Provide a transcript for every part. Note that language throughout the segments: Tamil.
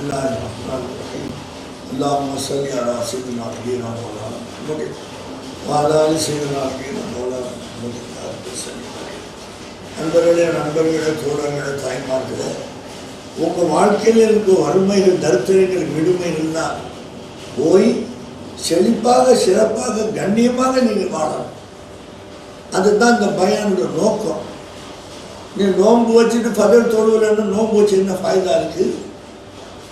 பிஸ்மில்லாஹிர் ரஹ்மானிர் ரஹீம். அல்லாஹும்ம ஸல்லி அலா ஸையிதினா நபியினா மௌலானா முஹம்மத் வ அலா ஆலி ஸையிதினா நபியினா மௌலானா முஹம்மத். நண்பர்களே, தோழர்களே, தாய்மார்களே, உங்கள் வாழ்க்கையில் இருக்க வறுமைகள், தரித்திரங்கள், விடுமைகள்லாம் போய் செழிப்பாக, சிறப்பாக, கண்ணியமாக நீங்கள் வாழணும். அதுதான் இந்த பயானோட நோக்கம். நீ நோன்பு வச்சுட்டு ஃபஜர் தொழுகிறன்னா நோன்பு வச்சு என்ன ஃபாய்தா இருக்குது?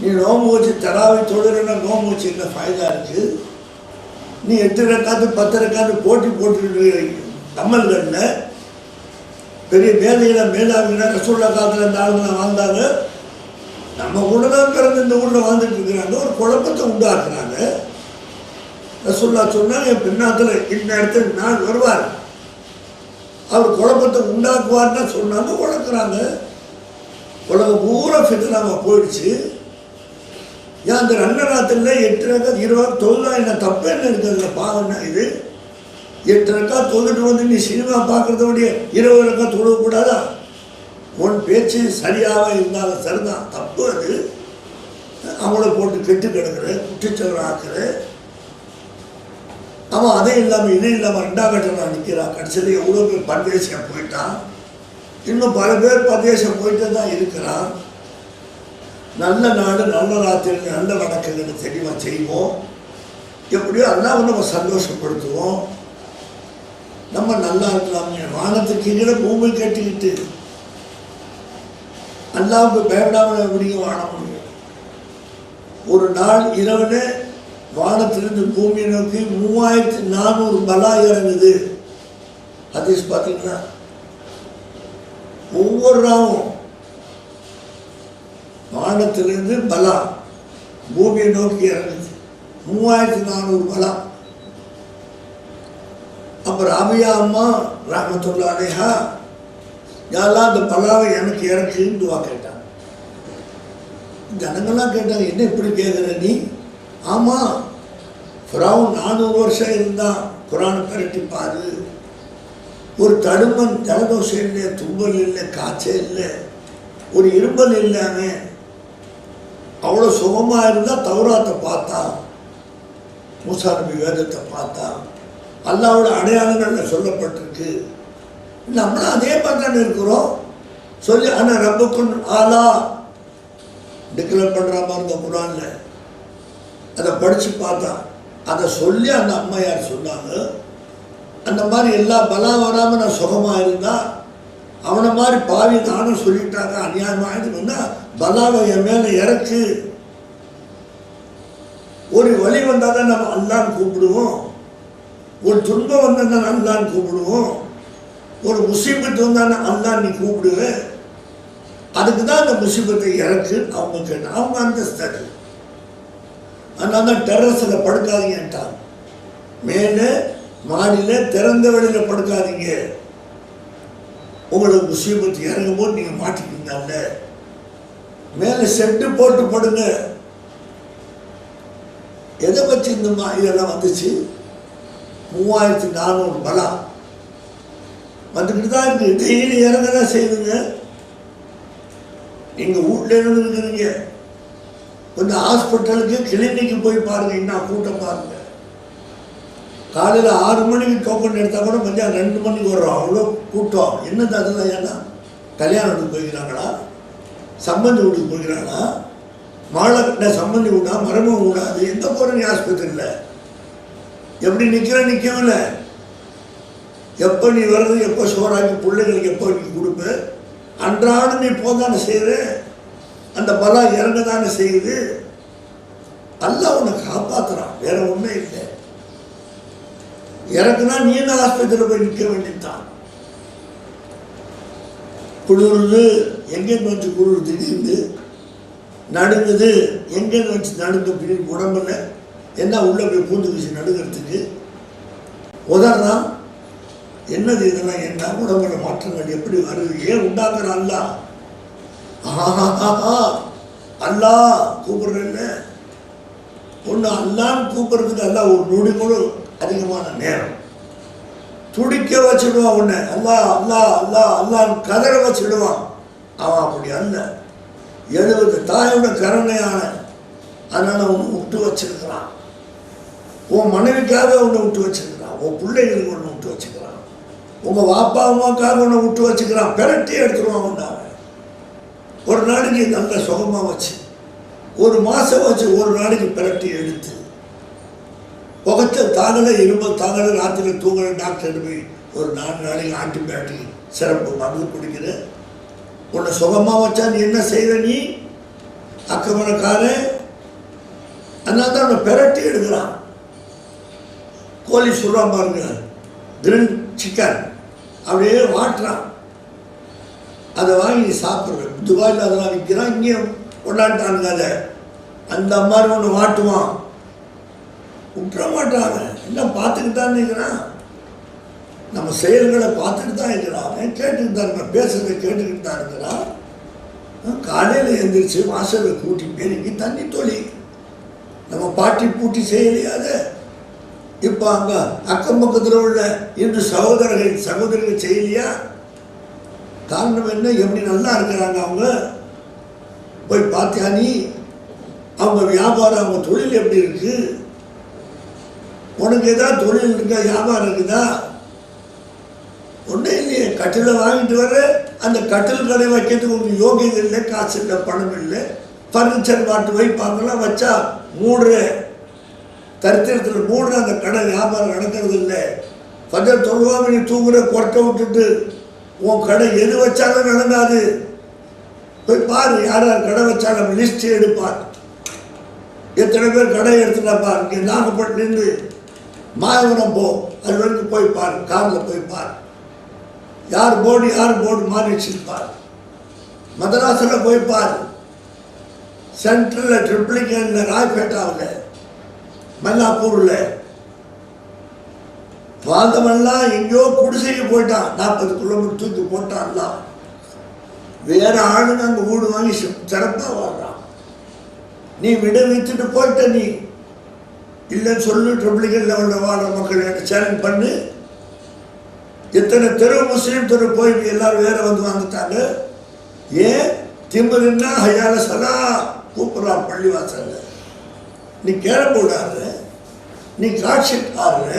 நீ நோன்பு வச்சு தராவி தொழுகிறன்னா நோன்பு வச்சு என்ன ஃபாய்தா இருக்குது? நீ 8 ரக்காத்து 10 ரக்காத்து போட்டி போட்டு அமல்களில் பெரிய மேதாவிகளை ரசூலுல்லாஹ் காலத்தில் இந்த ஆளுங்களாம் வாழ்ந்தாங்க. நம்ம கூட தான் பிறந்து இந்த ஊரில் வாழ்ந்துட்டு இருக்கிறாங்க. ஒரு குழப்பத்தை உண்டாக்குறாங்க. ரசூலுல்லாஹ் சொன்னாங்க, என் பின்னாத்தில் இந்த இடத்துல நான் வருவார், அவர் குழப்பத்தை உண்டாக்குவார்னா சொன்னாங்க. வளர்க்குறாங்க. உலகம் பூரா ஃபித்னாவாக போயிடுச்சு. ஏன் அந்த ரன்னராத்தில் 8 ரக்காத் 20 தொழுதா என்ன தப்பு என்ன இருக்குது? பாவம்னா இது 8 ரக்காத் தொழுதுட்டு வந்து நீ சினிமா பார்க்குறதோடைய 20 ரக்காத் தொழக்கூடாதா? உன் பேச்சு சரியாக இருந்தாலும் சரிதான், தப்பு அது. அவங்கள போட்டு கெட்டு கிடக்குற, குட்டிச்சவரை ஆக்குற. அவன் அதே இல்லாமல் இதே இல்லாமல் 2ஆம் கட்டணம் நிற்கிறான். கடைசியில் எவ்வளோ பேர் பரதேசம் போயிட்டான். இன்னும் பல பேர் பரதேசம் போயிட்டு தான் இருக்கிறான். நல்ல நாடு, நல்ல ராத்திரி, நல்ல வணக்கங்களை தெளிவாக செய்வோம். எப்படியோ அல்லாஹ்வை நம்ம சந்தோஷப்படுத்துவோம். நம்ம நல்லா இருக்கலாம். வானத்துக்கு கீழே பூமி கட்டிக்கிட்டு அல்லாஹ்வுக்கு பயப்படாமல் எப்படியும் வாழ முடியும்? ஒரு நாள் இரவுல வானத்திலிருந்து பூமியை நோக்கி 3400 பலா இறங்குது. ஹதீஸ் பார்த்தீங்கன்னா ஒவ்வொரு நாளும் வானத்திலிருந்து பலா பூமியை நோக்கி இறங்குது. 3400 பலா. அப்புறம் ராபியா அம்மா ரஹ்மத்துல்லாஹி அலைஹா, யாரெல்லாம் அந்த பலாவை எனக்கு இறக்குன்னு துவா கேட்டாங்க. ஜனங்கள்லாம் கேட்டாங்க, என்ன இப்படி கேட்குற நீ? ஆமாம், ஃபிரௌன் 400 வருஷம் இருந்தான். குரானை பரட்டி பாரு. ஒரு தடுமன், ஜலதோஷம் இல்லை, தும்பல் இல்லை, காய்ச்சல் இல்லை, ஒரு இரும்பல் இல்லாம அவ்வளோ சுகமாக இருந்தால் தௌராத்தை பார்த்தான், மூசா நபி வேதத்தை பார்த்தான், அல்லாஹ்வோட அடையாளங்களில் சொல்லப்பட்டிருக்கு. நம்மளும் அதே மாதிரி தானே இருக்கிறோம். சொல்லி ஆனால் ரப்புக்குன் ஆலா டிக்ளேர் பண்ணுற மாதிரி இருந்த குரானில் அதை படித்து பார்த்தா, அதை சொல்லி அந்த அம்மையார் சொன்னாங்க, அந்த மாதிரி எல்லா பலா வராமல் நான் சுகமாக இருந்தால் அவனை மாதிரி பாவி நானும் சொல்லிட்டாங்க. அநியாயமாக ஆயிடுதுன்னா பலாவை என் மேலே இறக்கு. ஒரு வழி வந்தால் தான் நம்ம அல்லான்னு கூப்பிடுவோம். ஒரு துன்பம் வந்தால் தான் அல்லான்னு கூப்பிடுவோம். ஒரு முசீபத்து வந்தால் அல்லான்னு நீ கூப்பிடுவேன். அதுக்கு தான் அந்த முசீபத்தை இறக்கு அவங்க கேட்டாங்க. அவங்க அந்தஸ்து. அதனால தான் டெரஸில் படுக்காதீங்கன்ட்டாங்க. மேலே மாடியில் திறந்த வெளியில் படுக்காதீங்க. உங்களுக்கு முசீபத்து இறங்கும் போது நீங்கள் மாட்டிக்கிட்டாங்க. மேலே செட்டு போட்டு படுங்க. எதை வச்சு இந்த இதெல்லாம் வந்துச்சு? 3400 பலா வந்துக்கிட்டு தான் இருக்கு. டெய்லி இறங்க தான் செய்யுதுங்க. நீங்கள் வீட்டில் இருந்துருக்குறீங்க, கொஞ்சம் ஹாஸ்பிட்டலுக்கு கிளினிக்கு போய் பாருங்கள். இன்னும் கூட்டம் பாருங்க. காலையில் 6 மணிக்கு டோக்கன் எடுத்தால் கூட மதியம் 2 மணிக்கு வர்றோம். அவ்வளோ கூட்டம். என்னது அதெல்லாம்? ஏன்னா கல்யாணம் வீட்டுக்கு போய்க்கிறாங்களா? சம்பந்தி வீட்டுக்கு போய்க்கிறாங்களா? மாலை கட்ட சம்பந்தி வீடா? மரமும் கூடாது. எந்த போகிறீங்க ஆஸ்பத்திரியில்? எப்படி நிற்கவில்ல? எப்போ நீ வர்றது, எப்போ சோறாக்கி பிள்ளைங்களுக்கு எப்போ நீ கொடுப்ப? அன்றாடம் நீ போதானே செய்கிற. அந்த பலா இறங்க தானே செய்யுது. அல்லாஹ் உன்னை காப்பாற்றுறான், வேற ஒன்றும் இல்லை. இறக்குனா நீ தான் ஆஸ்பத்திரியில் போய் நிற்க வேண்டியதுதான். குளிருது, எங்கேருந்து வச்சு குளிர் திடீர்னு நடுங்குது, எங்கேருந்து வச்சு நடுங்க பிடிக்கும் உடம்புல. என்ன உள்ளே போய் பூந்துக்குச்சு நடுங்கிறதுக்கு உதறான். என்னது இதெல்லாம்? என்ன உடம்புல மாற்றங்கள் எப்படி வருது? ஏன் உண்டாக்குறான்? அல்லாஹ். அல்லாஹ் கூப்பிடுறேன்ல. ஒன்று அல்லான்னு கூப்பிட்றதுக்கு அல்லாஹ் ஒரு நொடி கூட அதிகமான நேரம் துடிக்க வச்சுடுவான். உன்னை அல்லாஹ் அல்லாஹ் அல்லாஹ் அல்லான்னு கதற வச்சுடுவான். அவன் அப்படி அல்ல. 70 தாயோட கருணையான அதனால் அவனை விட்டு வச்சிருக்கிறான். உன் மனைவிக்காக உன்னை விட்டு வச்சிருக்கிறான். உன் பிள்ளைகளுக்கு ஒன்று விட்டு வச்சுக்கிறான். உங்கள் வாப்பா அம்மாக்காக உன்னை விட்டு வச்சுக்கிறான். பெரட்டி எடுத்துருவான் உண்டாவன். ஒரு நாளைக்கு நல்ல சுகமாக வச்சு, ஒரு மாதம் வச்சு, ஒரு நாளைக்கு பெரட்டி எடுத்து புகச்ச தாங்கலை, இருமல் தாங்கலை, ராத்திரியில் தூங்கலை, டாக்டர் போய் ஒரு 4 நாளைக்கு ஆன்டிபயோட்டிக் சிறப்பு மருந்து குடிக்கிற. உன்னை சுகமாக வச்சா நீ என்ன செய்வ? நீ அக்கமனக்காரன். அதனால தான் அவனை பெரட்டி எடுக்கிறான். கோழி சொல்கிறான் பாருங்க, கிரில் சிக்கன் அப்படியே வாட்டுறான். அதை வாங்கி சாப்பிட்ற. துபாயில் அதெல்லாம் விற்கிறான், இங்கேயும் கொண்டாண்டானுங்க. அதை அந்த மாதிரி ஒன்று வாட்டுவான், விட்டுற மாட்டாங்க. எல்லாம் பார்த்துக்கிட்டு தான் இருக்கிறான். நம்ம செயல்களை பார்த்துட்டு தான் இருக்கிறான். கேட்டுக்கிட்டு தான் இருக்கிறான். பேசுறதை கேட்டுக்கிட்டு தான் இருக்கிறான். காலையில் எழுந்திரிச்சு வாசலை கூட்டி பெருக்கி தண்ணி தொழி. நம்ம பாட்டி பூட்டி செய்யலையாது. இப்போ அங்கே அக்கம் பக்கத்தில் உள்ள இன்று சகோதரிகள் செய்யலையா? காரணம் என்ன? எப்படி நல்லா இருக்கிறாங்க அவங்க? போய் பார்த்தியா நீ? அவங்க வியாபாரம், அவங்க தொழில் எப்படி இருக்கு? உனக்கு ஏதாவது தொழில் இருக்கா? வியாபாரம் இருக்குதா? ஒன்றும் இல்லையே. கட்டில வாங்கிட்டு வர, அந்த கட்டில் கடை வைக்கிறதுக்கு உங்களுக்கு யோகியம் இல்லை, காசு இல்லை, பணம் இல்லை. ஃபர்னிச்சர் மாட்டு வைப்பாங்கலாம், வச்சா மூடுற தரித்திரத்தில் மூடுற அந்த கடை வியாபாரம் நடக்கிறது இல்லை. ஃபஜர் தொழுவாம நீ தூங்குற கொட்டை விட்டுட்டு உன் கடை எது வச்சாலும் நடந்தாது. போய் பாரு, யார் யார் கடை வச்சாலும் லிஸ்ட் எடுப்பார். எத்தனை பேர் கடை எடுத்துட்டா பாரு. இங்கே நாகப்பட்டிலேருந்து மாயவரம் போ, அது வரைக்கும் போய் பாரு. காரில் போய் பாரு, யார் போர்டு மாறி வச்சிருப்பார். மதராசில் போய் பாரு, சென்ட்ரலில், ட்ரிப்ளிகேனில், ராய்பேட்டாவில், மல்லாப்பூரில் வாழ்ந்தவெல்லாம் எங்கேயோ குடிசைக்கு போயிட்டான். 40 கிலோமீட்டர் தூக்கி போட்டான்லாம். வேற ஆளுங்க அங்கே வீடு வாங்கி சிறப்பாக வாழ்றான். நீ விட வித்துட்டு போயிட்ட. நீ இல்லைன்னு சொல்லு. ட்ரிப்ளிகேன் லெவலில் வாழ்ற மக்கள் சேலஞ்ச் பண்ணு. எத்தனை தெரு முஸ்லீம் தெரு போய் எல்லாரும் வேற வந்து வந்துட்டாங்க. ஏன்? திம்புன்னா ஹையால சலா கூப்பிட்றான் பள்ளிவாசல்ல. நீ கேரம் போடாரு, நீ காட்சி ஆடுற,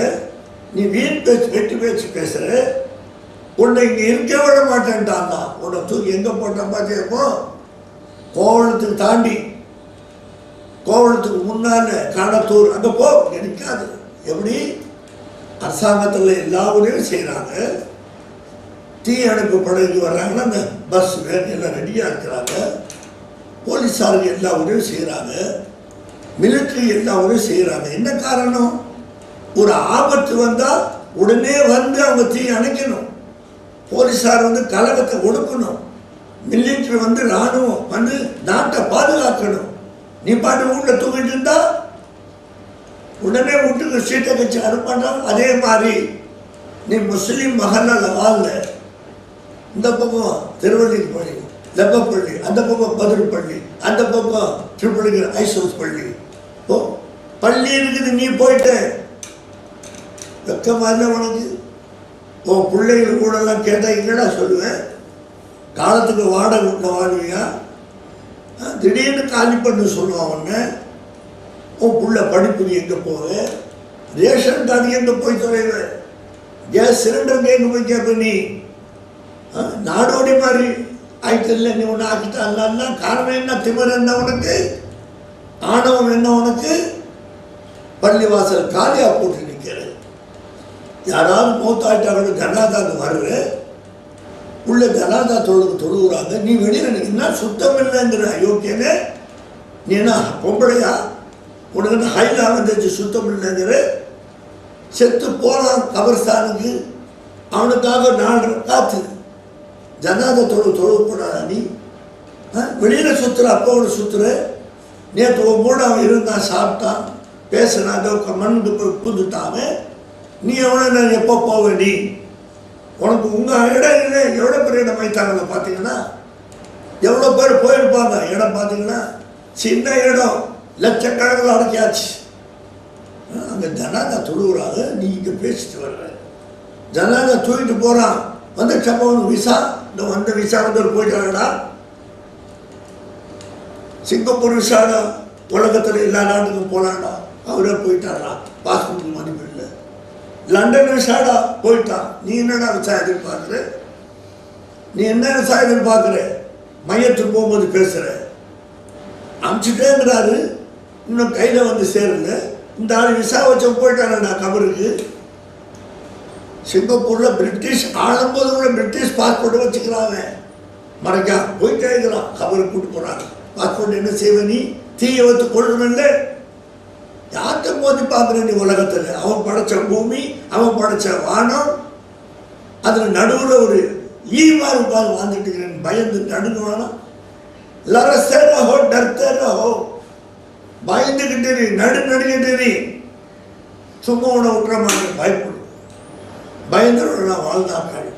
நீ வீண் பேச்சு வெட்டி பேச்சு பேசுற. உன்னை இங்கே இருக்க விட மாட்டேன்ட்டான். உன்னை தூக்கி எங்கே போட்டான் பார்த்தியப்போ? கோவளத்துக்கு தாண்டி, கோவளத்துக்கு முன்னால் காணத்தூர், அங்கே போ. நினைக்காது. எப்படி? அரசாங்கத்தில் எல்லா உதவியும் செய்கிறாங்க. தீ அணைப்பு படைக்கு வர்றாங்கன்னா அந்த பஸ் வேன் எல்லாம் ரெடியாக இருக்கிறாங்க. போலீஸாருக்கு எல்லா உதவியும் செய்கிறாங்க. மிலிட்ரி எல்லா உதவியும் செய்கிறாங்க. என்ன காரணம்? ஒரு ஆபத்து வந்தால் உடனே வந்து அவங்க தீ அணைக்கணும். போலீஸார் வந்து கலகத்தை ஒடுக்கணும். மிலிட்ரி வந்து இராணுவம் வந்து நாட்டை பாதுகாக்கணும். நீ பாட்டு வீட்டில் தூங்கிட்டு இருந்தா உடனே வீட்டுக்கு சீட்டை வச்சு அனுப்பாண்டாம். அதே மாதிரி நீ முஸ்லீம் மகனில் வாழ்ல, இந்த பக்கம் திருவள்ளிப்பள்ளி, லெப்பப்பள்ளி, அந்த பக்கம் பதிர்பள்ளி, அந்த பக்கம் திருப்பள்ளிக்கு ஐசோஸ் பள்ளி. ஓ, பள்ளி இருக்குது, நீ போயிட்ட. வெக்கமா இல்லை உனக்கு? ஓ, பிள்ளைகள் கூடலாம் கேட்டால் என்னடா சொல்லுவேன்? காலத்துக்கு வாடகை வீட்டில் வாடுவியா? திடீர்னு காலி பண்ணு சொல்லுவான் உன்னை. உன் புள்ள படிப்புக்கு எங்கே போவேன்? ரேஷன் கார்டு எங்கே போய் தொலைவேன்? கேஸ் சிலிண்டருக்கு எங்கே போய் கேட்ப? நீ நாடோடி மாதிரி ஆயிட்டு இல்லை. நீ ஒன்று ஆக்கிட்டான்ல. காரணம் என்ன? திமிர் என்ன உனக்கு? ஆணவம் என்ன உனக்கு? பள்ளிவாசல் காலியாக போட்டு நிற்கிற. யாராவது மூத்தாயிட்டாங்க, ஜனாதாக்கு வர்ற உள்ள ஜனாதா தொழுகிறாங்க. நீ வெளியில் என்ன சுத்தம் இல்லைங்கிற அயோக்கியனே. நீ என்ன பொம்பளையா? உனக்கு என்ன ஹைலா வந்துச்சு சுத்தம் இல்லைங்கிற? செத்து போனான் கபர்ஸ்தானுக்கு, அவனுக்காக 4 காத்து ஜனாதா தொழுவக்கூடாதா? நீ வெளியில் சுற்றுற, அப்போட சுற்றுற. நேற்று கூட அவன் இருந்தான், சாப்பிட்டான், பேசினாங்க, மண்ணுக்கு போய் புந்துட்டாங்க. நீ எவ்வளோ எப்போ போவ? நீ உனக்கு உங்கள் இடம் இல்லை. எவ்வளோ பேர் இடம் வைத்தாங்கள பார்த்தீங்கன்னா? எவ்வளோ பேர் போயிருப்பாங்க? இடம் பார்த்தீங்கன்னா சின்ன இடம், லட்சக்கணக்கில் அடைக்காச்சு. அங்கே ஜனாதா தொழுகிறாங்க, நீ இங்கே பேசிட்டு வர்ற. ஜனாதா தூக்கிட்டு போகிறான். வந்து சம்பவம் விசா, இந்த வந்த விசா வந்து போயிட்டாங்கடா. சிங்கப்பூர் விசாடா உலகத்தில் எல்லா நாட்டுக்கும் போகலாண்டா, அவரே போயிட்டாரா, பாஸ்போர்ட்டுக்கு மதிப்பு இல்லை. லண்டன் விசாடா போயிட்டான். நீ என்னடா விசா எதிர்பார்க்குற? நீ என்ன விசா எதிர்பார்க்குற? மையத்துக்கு போகும்போது பேசுகிற, அனுப்பிச்சுட்டேங்கிறாரு, இன்னும் கையில் வந்து சேரல. இந்த ஆள் விசா வச்ச போயிட்டானடா கபருக்கு. சிங்கப்பூரில் பிரிட்டிஷ் ஆளும்போது கூட பிரிட்டிஷ் பாஸ்போர்ட்டை வச்சுக்கிறாங்க, மறைக்கா போயிட்டே இருக்கிறான். கபருக்கு கூட்டு போகிறாங்க. பாஸ்போர்ட் என்ன செய்வ நீ? தீயை வச்சு கொள்ளணும்ல. யார்கிட்ட மோதி பார்க்குற நீ உலகத்தில்? அவன் படைச்ச பூமி, அவன் படைச்ச வானம், அதில் நடுவில் ஒரு ஈவாறு பால் வாழ்ந்துட்டு இருக்கிறேன். பயந்து நடுங்குவானா? லரசே ரஹோ டர்த்தே ரஹோ, பயந்துக்கிட்டு நீ நடுங்கிட்டு நீ சும்மா உன விட்டுற மாதிரி பயப்படும். பயந்தவர்கள்லாம் வாழ்ந்தார்கள்,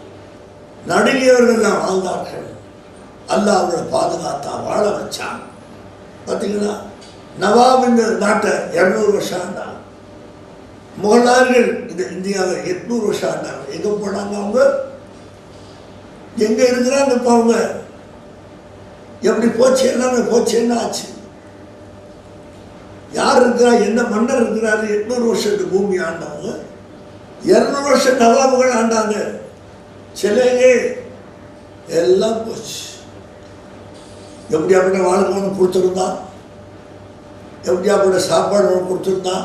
நடுங்கியவர்கள்லாம் வாழ்ந்தார்கள். அல்லாஹ் அவர்களை பாதுகாத்தான், வாழ வச்சான். பார்த்தீங்களா, நவாப் இந்த நாட்டை 200 வருஷம் ஆண்டாங்க. முகலாயர்கள் இந்த இந்தியாவை 800 வருஷம் ஆண்டாங்க. எங்கே போனாங்க அவங்க? எங்கே இருக்கிறாங்க இப்போ அவங்க? எப்படி போச்சு? எல்லாமே போச்சு. என்ன ஆச்சு? யார் இருக்கிறா? என்ன மன்னர் இருக்கிறாரு? 800 வருஷத்துக்கு பூமி ஆண்டவங்க. 200 வருஷம் நவாபுகள் ஆண்டாங்க. சிலைங்க எல்லாம் போச்சு. எப்படி அப்படின்னா வாழ்க்கை ஒன்று கொடுத்துருந்தான், எப்படி அப்படின்னா சாப்பாடு ஒன்று கொடுத்துருந்தான்.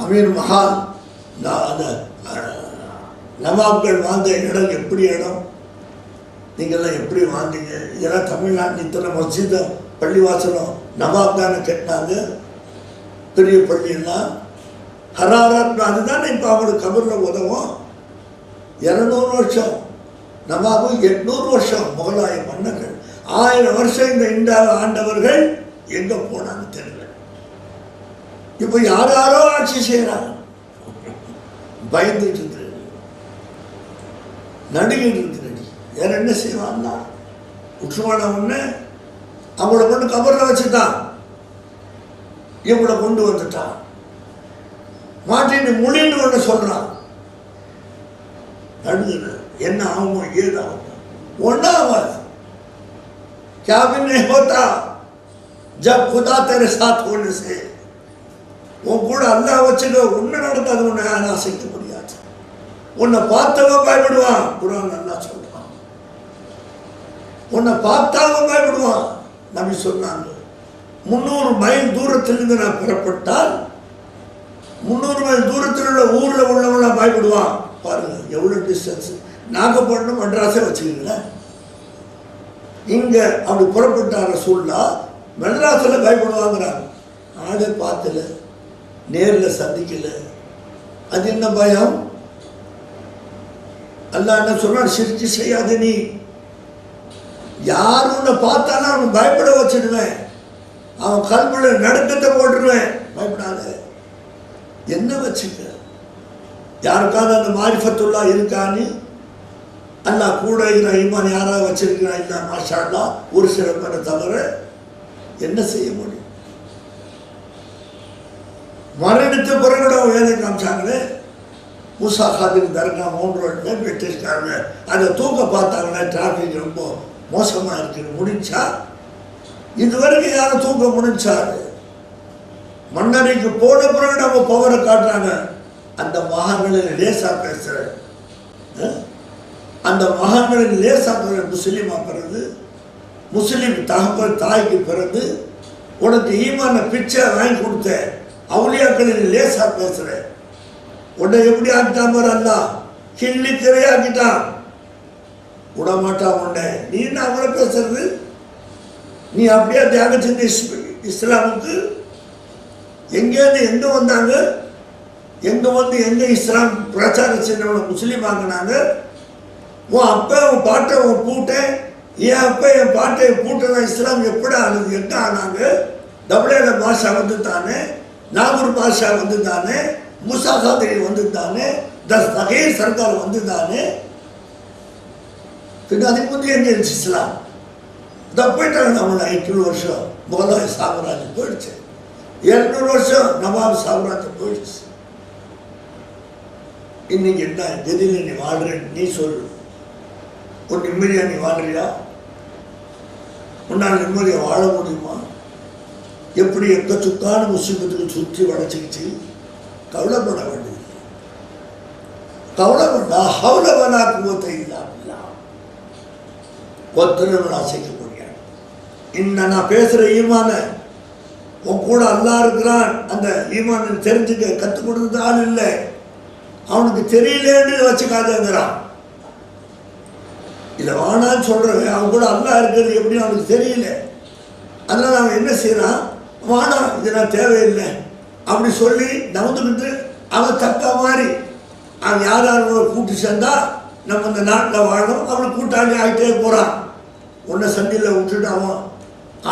அமீர் மஹால் அந்த நவாப்கள் வாழ்ந்த இடம் எப்படி இடம்? நீங்கள்லாம் எப்படி வாழ்ந்தீங்க? இதெல்லாம் தமிழ்நாட்டில் இத்தனை மஸ்ஜித பள்ளிவாசலம் நவாப் தானே கட்டினாங்க, பெரிய பள்ளியெல்லாம். ஹராரத் அதுதானே இப்போ அவங்களுக்கு கபரில் உதவும். 200 வருஷம் நவாபு, 800 வருஷம் முகலாய மன்னர்கள், 1000 வருஷம் இந்த இந்தியாவை ஆண்டவர்கள் எங்கே போனான்னு தெரியல. இப்போ யாரோ ஆட்சி செய்கிறாங்க. பயந்துட்டு இருக்கிற, நடுங்கிட்டு இருக்கிற, வேற என்ன செய்வான்னா உற்றுமான ஒன்று அவங்கள கொண்டு கபரில் வச்சுட்டான், இவங்கள கொண்டு வந்துட்டான். மாட்டின்னு மொழின்னு ஒன்று சொல்றான். நடுங்குது. என்ன ஆகுமோ ஏதாகும்? ஒன்றாவது क्या भी नहीं होता जब खुदा तेरे साथ होने से. உன் கூட அல்லாஹ் வச்சுக்க ஒன்று நடக்காது. உன்னை யாரும் அசைக்க முடியாது. உன்னை பார்த்தவன் பயப்படுவான். குர்ஆன் அல்லாஹ் சொல்றான், உன்னை பார்த்தாவன் பயப்படுவான். நபி சொன்னாங்க, 300 மைல் தூரத்திலிருந்து நான் புறப்பட்டால் 300 மைல் தூரத்தில் உள்ள ஊரில் உள்ளவங்களாம் பயப்படுவான். பாருங்க எவ்வளோ டிஸ்டன்ஸ். நாகப்பட்டினம் மெட்ராஸே வச்சுக்கீங்களேன். இங்கே அப்படி புறப்பட்டார சூழ்நா மெட்ராஸில் பயப்படுவாங்கிறாங்க. ஆளை பார்த்தல, நேரில் சந்திக்கல, அது என்ன பயம்? அல்லாஹ் என்ன சொன்னான்? சிரிச்சு செய்யாது. நீ யார் உன்னை பார்த்தாலும் அவனை பயப்பட வச்சிடுவேன், அவன் கல்வியில் நடுக்கத்தை போட்டுருவேன். பயப்படாத. என்ன வச்சுக்க? யாருக்காவது அந்த மாரிஃபத்துல்லா இருக்கான்னு அல்லாஹ் கூட இருக்கிற ஈமான் யாராவது வச்சிருக்கிறான்? இல்லை, மாஷா அல்லாஹ், ஒரு சில பேரை தவிர. என்ன செய்ய முடியும்? மரணித்த பிறகுடம் வேலை காமிச்சாங்களே, மூசா காதிர் தர்கா 3 ரோட்ல பிரிட்டிஷ்காரங்க அதை தூக்க பார்த்தாங்களே, டிராஃபிக் ரொம்ப மோசமாக இருக்குன்னு. முடிஞ்சா? இதுவரைக்கும் யாரும் தூக்க முடிஞ்சாரு? மன்னரைக்கு போன பிறகு நம்ம பவரை காட்டுறாங்க. அந்த மகான்களில் லேசா பேசுற, அந்த மகான்களின் லேசா முஸ்லீமா பிறகு, முஸ்லீம் தகப்பன் தாய்க்கு பிறகு உனக்கு ஈமான பிச்சை வாங்கி கொடுத்த அவுலியாக்களின் லேசா பேசுற. உன்னை எப்படி ஆக்கிட்டான் பாரு அல்லாஹ், கிள்ளி திரையாக்கிட்டான். விடமாட்டான் உன்னை. நீ என்ன அவளை பேசுறது? நீ அப்படியே தியாகம் செஞ்ச இஸ்லாமுக்கு. எங்கேருந்து எங்கே வந்தாங்க? எங்கே வந்து எங்கே இஸ்லாம் பிரச்சாரம் செஞ்சவனை முஸ்லீம் ஆகினாங்க? உன் அப்பா உன் பாட்டை உன் பூட்டேன், என் அப்பா என் பாட்டை பூட்டை இஸ்லாம் எப்படி ஆனது? எங்கே ஆனாங்க? தபுலேல பாஷா வந்து தானே, நாகூர் பாஷா வந்து தானே, மூசா காதிரி வந்து தானே, தஸ்தகீர் சர்க்கார் வந்து தானே. பின்ன அதுக்கு முந்தைய எங்கே இருந்துச்சு இஸ்லாம்? இதை போயிட்டாங்க. நம்மளை 800 வருஷம் முகலாய சாம்ராஜ்யம் போயிடுச்சு, 200 வருஷம் நவாப் சாம்ராஜ்யம் போயிடுச்சு. இன்னைக்கு என்ன எதில் நீ வாழ்றேன்னு நீ சொல்லு. ஒரு நிம்மதியாக நீ வாழ்றியா? உன்னால் நிம்மதியாக வாழ முடியுமா? எப்படி எக்கச்சுக்கான முஸ்லிமத்துக்கு சுற்றி வளைச்சிக்கிச்சு கவலைப்பட வேண்டியது. கவலைப்படா ஹவுலவலா குவத்தை இல்லாம ஒத்தனை அசைக்க முடியாது. இன்னும் நான் பேசுற ஈமான உன் கூட அல்லாஹ் இருக்கிறான், அந்த ஈமான தெரிஞ்சுக்க கற்றுக் கொடுத்தது ஆள் இல்லை, அவனுக்கு தெரியலேன்னு வச்சுக்காதங்கிறான். இல்லை வானான்னு சொல்கிறவன் அவன் கூட அல்லாஹ் இருக்கிறது எப்படி அவனுக்கு தெரியல. அதனால் அவன் என்ன செய்யறான், வானா இது நான் தேவையில்லை அப்படி சொல்லி நவந்துக்கிட்டு அவன் தக்க மாதிரி அவன் யார் யாரோட கூட்டி சேர்ந்தா நம்ம இந்த நாட்டில் வாழணும் அவனை கூட்டாளி ஆகிட்டே போகிறான். உன்னை சந்தியில் விட்டுட்டு அவன்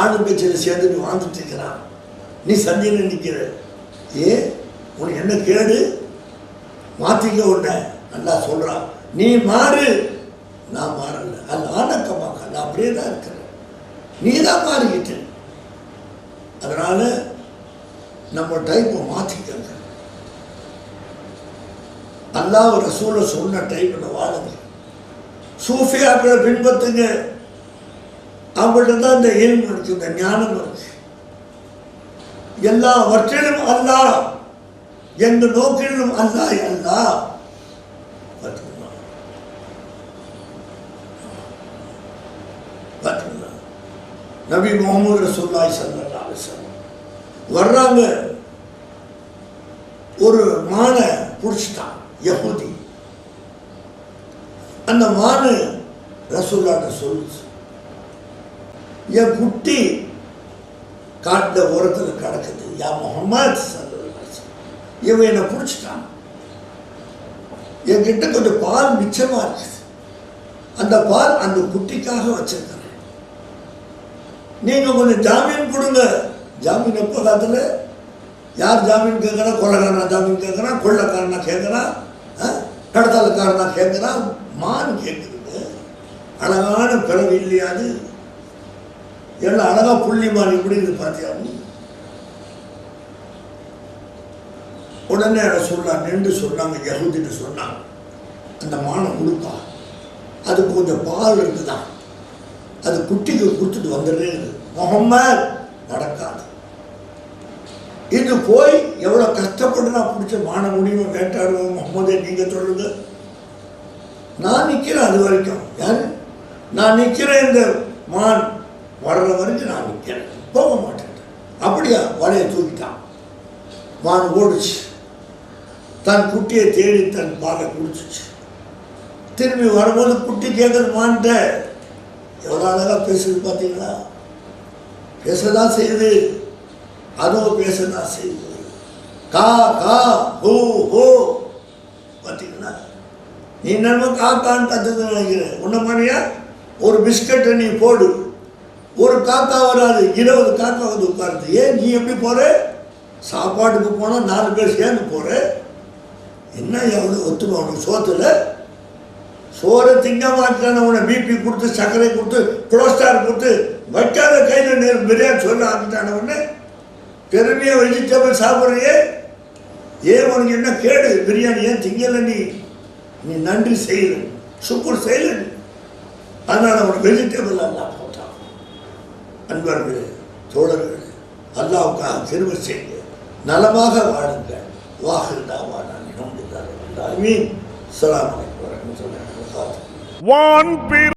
ஆணு பேச்சில் சேர்ந்து நீ வாழ்ந்துட்டு இருக்கிறான். நீ சந்தியில் நிற்கிற உனக்கு என்ன கேடு, மாற்றிக்க உன்னை நல்லா சொல்கிறான். நீ மாறு, நான் மாறல, அது ஆனக்கமாக்க நான் அப்படியே தான் இருக்கிறேன், நீ தான் மாறிக்கிட்ட. அதனால் நம்ம டைப்பை மாற்றிக்கங்க. அல்லாஹ் ரசூலை சொன்ன டைப்பில் வாழுங்க. சூஃபியாக்களை பின்பற்றுங்க. அவங்கள்ட்ட தான் இந்த இல்ம் இருக்கு, இந்த ஞானம் இருக்கு. எல்லாவற்றிலும் அல்லாஹ், எந்த நோக்கிலும் அல்லாஹ் அல்லாஹ். நபி முகமது ரசூலுல்லாஹி ஸல்லல்லாஹு அலைஹி வஸல்லம் வர்றாங்க, ஒரு மானை பிடிச்சிட்டான் யஹூதி. அந்த மானு ரசூலுல்லாஹ்ட்ட சொல்லுச்சு, என் குட்டி காட்டில் உரத்தில் கிடக்குது, யா முஹம்மது ஸல்லல்லாஹு அலைஹி வஸல்லம், இவன் என்னை பிடிச்சிட்டான், என்கிட்ட கொஞ்சம் பால் மிச்சமாக இருக்குது, அந்த பால் அந்த குட்டிக்காக வச்சிருக்கிறேன், நீங்கள் கொஞ்சம் ஜாமீன் கொடுங்க. ஜாமீன் எப்போ காலத்தில் யார் ஜாமீன் கேட்குறா, கொலைக்காரனா ஜாமீன் கேட்குறான், கொள்ளைக்காரனா கேட்குறான், கடத்தலுக்காரனா கேட்குறான், மான் கேட்குதுங்க. அழகான பிறகு இல்லையாது, எல்லாம் அழகாக புள்ளி மான் இப்படி இது பார்த்தியாவும். உடனே சொன்னாங்க, நின்று சொன்னாங்க, யஹூதின்னு சொன்னாங்க, அந்த மானை கொடுப்பா, அதுக்கு கொஞ்சம் பால் இருக்குதான், அது குட்டிக்கு கொடுத்துட்டு வந்துடுறேன். முகம்மது நடக்காது, இது போய் எவ்வளோ கஷ்டப்பட்டு நான் பிடிச்ச மான முடியும் வேட்டாடுவோம். முகம்மதே நீங்கள் சொல்லுங்க, நான் நிற்கிறேன் அது வரைக்கும். யார் நான் நிற்கிறேன், இந்த மான் வர்ற வரைக்கும் நான் நிற்கிறேன், போக மாட்டேன். அப்படியா, வலையை தூக்கிட்டான், மான் ஓடிச்சு, தன் குட்டியை தேடி தன் பாலை குடிச்சிச்சு. திரும்பி வரும்போது குட்டி கேட்குறது மான்ட்ட, எவ்வளோ அழகாக பேசுது பார்த்தீங்களா, பேசதான் செய்யுது, அதுவும் பேசதான் செய்யுது, கா கா ஹோ ஹோ பார்த்தீங்களா. நீ என்னமோ காக்கான்னு கற்றுன்னு நினைக்கிறேன், உன்ன மாதிரியா ஒரு பிஸ்கட்டை நீ போடு, ஒரு காக்கா வராது, 20 காக்கா வந்து உட்காருது. ஏன் நீ எப்படி போகிற, சாப்பாட்டுக்கு போனால் 4 பேர் சேர்ந்து போகிற, என்ன எவ்வளோ ஒத்துமா உனக்கு சோத்தில் சோறை திங்க மாட்டான, உன்னை பிபி கொடுத்து சர்க்கரை கொடுத்து கொலஸ்ட்ரால் கொடுத்து வைக்காத கையில் பிரியாணி சொல்ல ஆக்கிட்டான உடனே பெருமையாக வெஜிடபிள் சாப்பிட்றியே, ஏன் உனக்கு என்ன கேடு, பிரியாணி ஏன் திங்கல, நீ நன்றி செய்யல, சுக்குர் செய்யல, அதனால் உனக்கு வெஜிடபிள் அல்லாஹ் போட்டான். அன்பர்களே, தோழர்களே, அல்லாஹ்வுக்காக திரும்ப செய்யுங்க, நலமாக வாழுங்க. வாஹிர் தாவானா அல்ஹம்துலில்லாஹி ரப்பில் ஆலமீன். அஸ்ஸலாமு அலைக்கும் வரஹ்மத்துல்லாஹி வபரகாத்துஹு.